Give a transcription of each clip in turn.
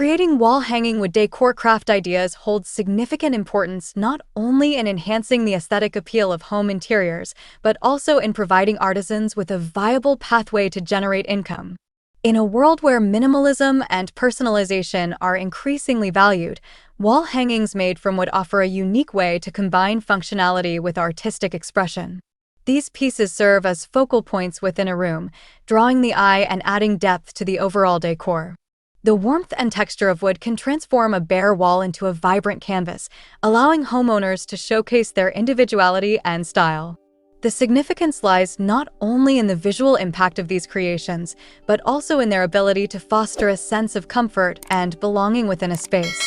Creating wall-hanging wood decor craft ideas holds significant importance not only in enhancing the aesthetic appeal of home interiors, but also in providing artisans with a viable pathway to generate income. In a world where minimalism and personalization are increasingly valued, wall hangings made from wood offer a unique way to combine functionality with artistic expression. These pieces serve as focal points within a room, drawing the eye and adding depth to the overall decor. The warmth and texture of wood can transform a bare wall into a vibrant canvas, allowing homeowners to showcase their individuality and style. The significance lies not only in the visual impact of these creations, but also in their ability to foster a sense of comfort and belonging within a space.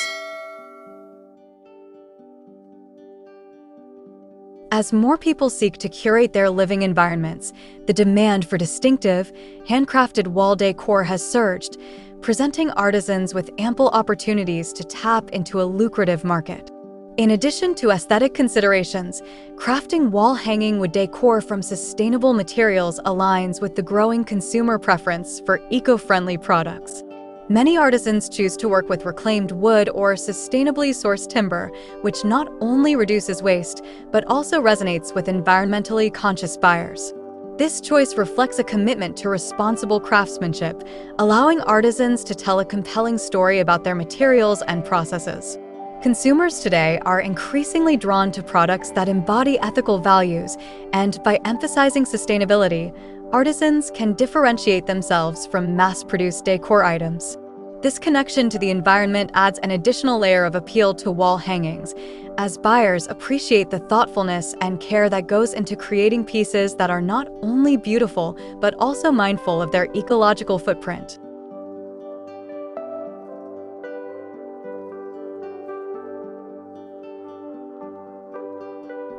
As more people seek to curate their living environments, the demand for distinctive, handcrafted wall decor has surged, presenting artisans with ample opportunities to tap into a lucrative market. In addition to aesthetic considerations, crafting wall-hanging wood decor from sustainable materials aligns with the growing consumer preference for eco-friendly products. Many artisans choose to work with reclaimed wood or sustainably sourced timber, which not only reduces waste, but also resonates with environmentally conscious buyers. This choice reflects a commitment to responsible craftsmanship, allowing artisans to tell a compelling story about their materials and processes. Consumers today are increasingly drawn to products that embody ethical values, and by emphasizing sustainability, artisans can differentiate themselves from mass-produced decor items. This connection to the environment adds an additional layer of appeal to wall hangings, as buyers appreciate the thoughtfulness and care that goes into creating pieces that are not only beautiful, but also mindful of their ecological footprint.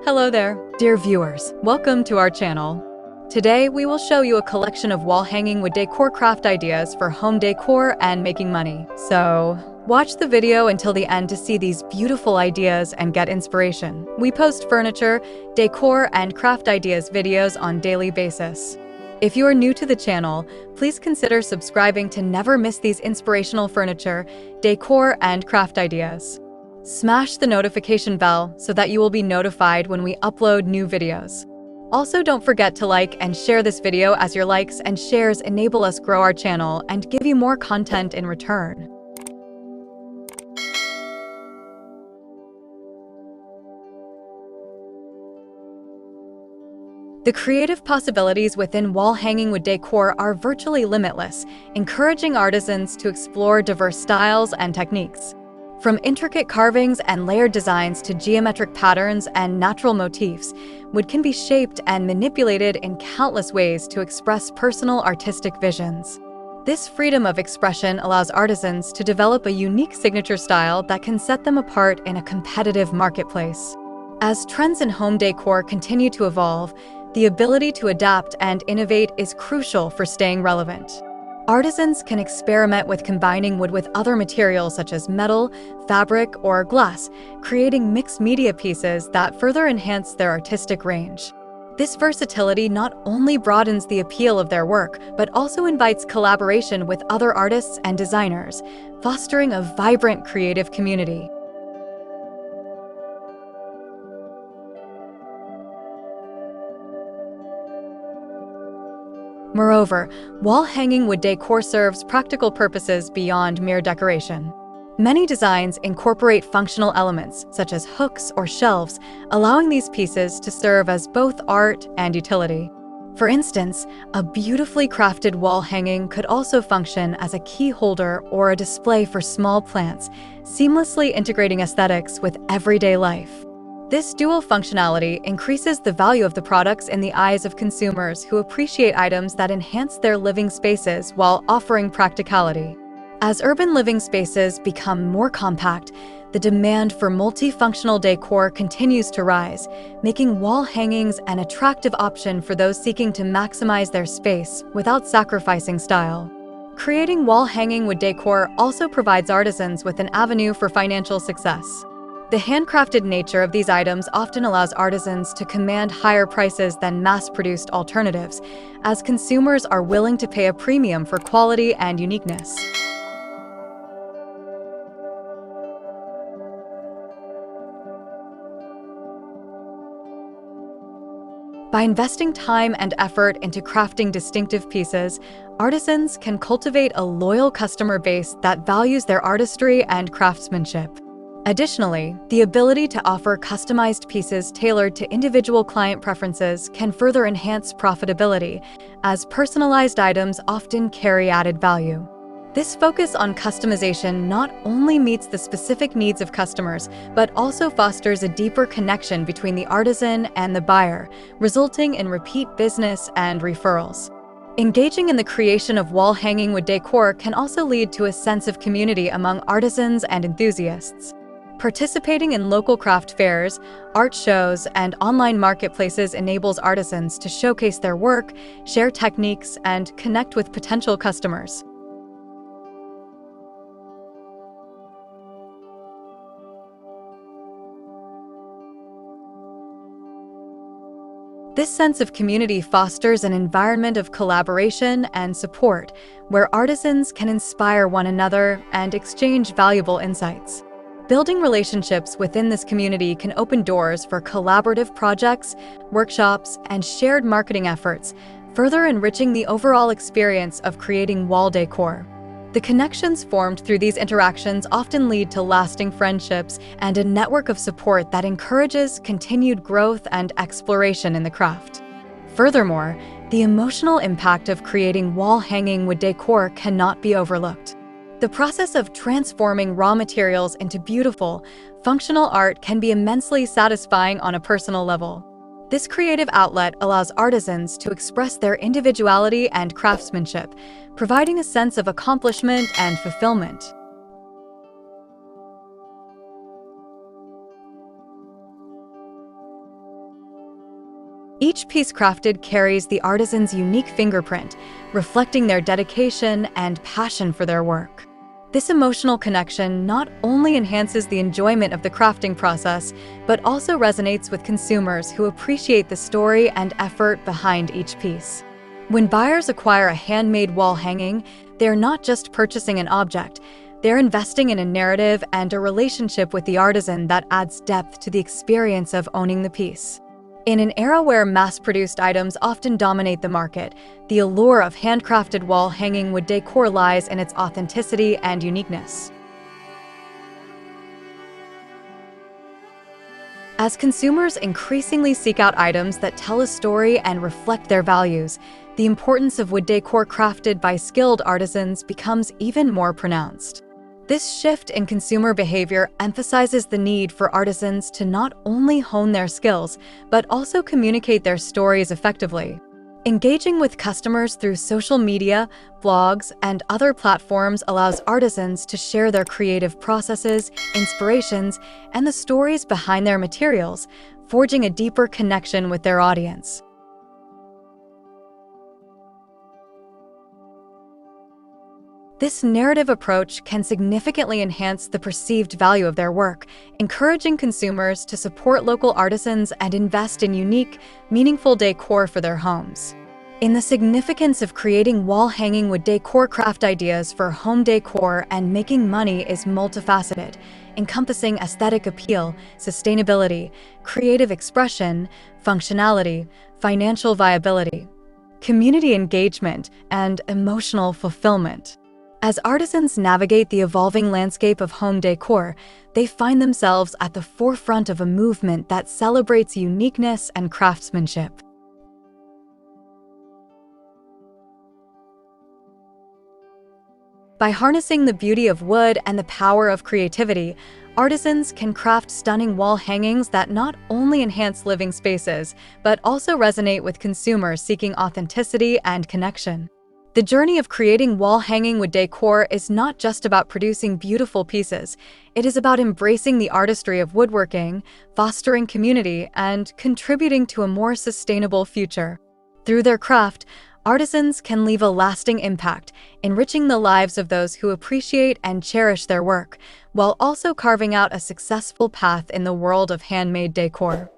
Hello there, dear viewers. Welcome to our channel. Today, we will show you a collection of wall-hanging wood decor craft ideas for home decor and making money. So, watch the video until the end to see these beautiful ideas and get inspiration. We post furniture, decor, and craft ideas videos on a daily basis. If you are new to the channel, please consider subscribing to never miss these inspirational furniture, decor, and craft ideas. Smash the notification bell so that you will be notified when we upload new videos. Also, don't forget to like and share this video, as your likes and shares enable us grow our channel and give you more content in return. The creative possibilities within wall-hanging wood decor are virtually limitless, encouraging artisans to explore diverse styles and techniques. From intricate carvings and layered designs to geometric patterns and natural motifs, wood can be shaped and manipulated in countless ways to express personal artistic visions. This freedom of expression allows artisans to develop a unique signature style that can set them apart in a competitive marketplace. As trends in home decor continue to evolve, the ability to adapt and innovate is crucial for staying relevant. Artisans can experiment with combining wood with other materials such as metal, fabric, or glass, creating mixed media pieces that further enhance their artistic range. This versatility not only broadens the appeal of their work, but also invites collaboration with other artists and designers, fostering a vibrant creative community. Moreover, wall-hanging wood decor serves practical purposes beyond mere decoration. Many designs incorporate functional elements, such as hooks or shelves, allowing these pieces to serve as both art and utility. For instance, a beautifully crafted wall hanging could also function as a key holder or a display for small plants, seamlessly integrating aesthetics with everyday life. This dual functionality increases the value of the products in the eyes of consumers who appreciate items that enhance their living spaces while offering practicality. As urban living spaces become more compact, the demand for multifunctional decor continues to rise, making wall hangings an attractive option for those seeking to maximize their space without sacrificing style. Creating wall-hanging wood decor also provides artisans with an avenue for financial success. The handcrafted nature of these items often allows artisans to command higher prices than mass-produced alternatives, as consumers are willing to pay a premium for quality and uniqueness. By investing time and effort into crafting distinctive pieces, artisans can cultivate a loyal customer base that values their artistry and craftsmanship. Additionally, the ability to offer customized pieces tailored to individual client preferences can further enhance profitability, as personalized items often carry added value. This focus on customization not only meets the specific needs of customers, but also fosters a deeper connection between the artisan and the buyer, resulting in repeat business and referrals. Engaging in the creation of wall-hanging wood decor can also lead to a sense of community among artisans and enthusiasts. Participating in local craft fairs, art shows, and online marketplaces enables artisans to showcase their work, share techniques, and connect with potential customers. This sense of community fosters an environment of collaboration and support, where artisans can inspire one another and exchange valuable insights. Building relationships within this community can open doors for collaborative projects, workshops, and shared marketing efforts, further enriching the overall experience of creating wall decor. The connections formed through these interactions often lead to lasting friendships and a network of support that encourages continued growth and exploration in the craft. Furthermore, the emotional impact of creating wall-hanging wood decor cannot be overlooked. The process of transforming raw materials into beautiful, functional art can be immensely satisfying on a personal level. This creative outlet allows artisans to express their individuality and craftsmanship, providing a sense of accomplishment and fulfillment. Each piece crafted carries the artisan's unique fingerprint, reflecting their dedication and passion for their work. This emotional connection not only enhances the enjoyment of the crafting process, but also resonates with consumers who appreciate the story and effort behind each piece. When buyers acquire a handmade wall hanging, they're not just purchasing an object, they're investing in a narrative and a relationship with the artisan that adds depth to the experience of owning the piece. In an era where mass-produced items often dominate the market, the allure of handcrafted wall-hanging wood decor lies in its authenticity and uniqueness. As consumers increasingly seek out items that tell a story and reflect their values, the importance of wood decor crafted by skilled artisans becomes even more pronounced. This shift in consumer behavior emphasizes the need for artisans to not only hone their skills, but also communicate their stories effectively. Engaging with customers through social media, blogs, and other platforms allows artisans to share their creative processes, inspirations, and the stories behind their materials, forging a deeper connection with their audience. This narrative approach can significantly enhance the perceived value of their work, encouraging consumers to support local artisans and invest in unique, meaningful decor for their homes. In the significance of creating wall-hanging wood decor, craft ideas for home decor and making money is multifaceted, encompassing aesthetic appeal, sustainability, creative expression, functionality, financial viability, community engagement, and emotional fulfillment. As artisans navigate the evolving landscape of home decor, they find themselves at the forefront of a movement that celebrates uniqueness and craftsmanship. By harnessing the beauty of wood and the power of creativity, artisans can craft stunning wall hangings that not only enhance living spaces, but also resonate with consumers seeking authenticity and connection. The journey of creating wall-hanging wood decor is not just about producing beautiful pieces. It is about embracing the artistry of woodworking, fostering community, and contributing to a more sustainable future. Through their craft, artisans can leave a lasting impact, enriching the lives of those who appreciate and cherish their work, while also carving out a successful path in the world of handmade decor.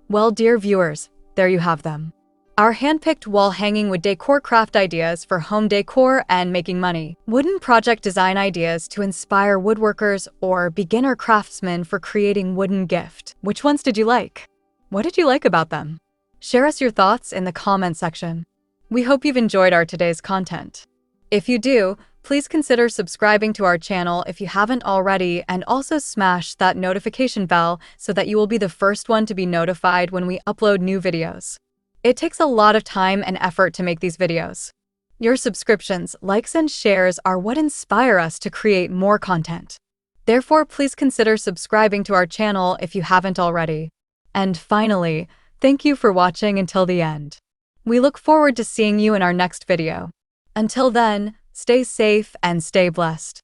Well, dear viewers, there you have them. Our handpicked wall hanging wood decor craft ideas for home decor and making money. Wooden project design ideas to inspire woodworkers or beginner craftsmen for creating wooden gift. Which ones did you like? What did you like about them? Share us your thoughts in the comment section. We hope you've enjoyed our today's content. If you do, please consider subscribing to our channel if you haven't already, and also smash that notification bell so that you will be the first one to be notified when we upload new videos. It takes a lot of time and effort to make these videos. Your subscriptions, likes, and shares are what inspire us to create more content. Therefore, please consider subscribing to our channel if you haven't already. And finally, thank you for watching until the end. We look forward to seeing you in our next video. Until then, stay safe and stay blessed.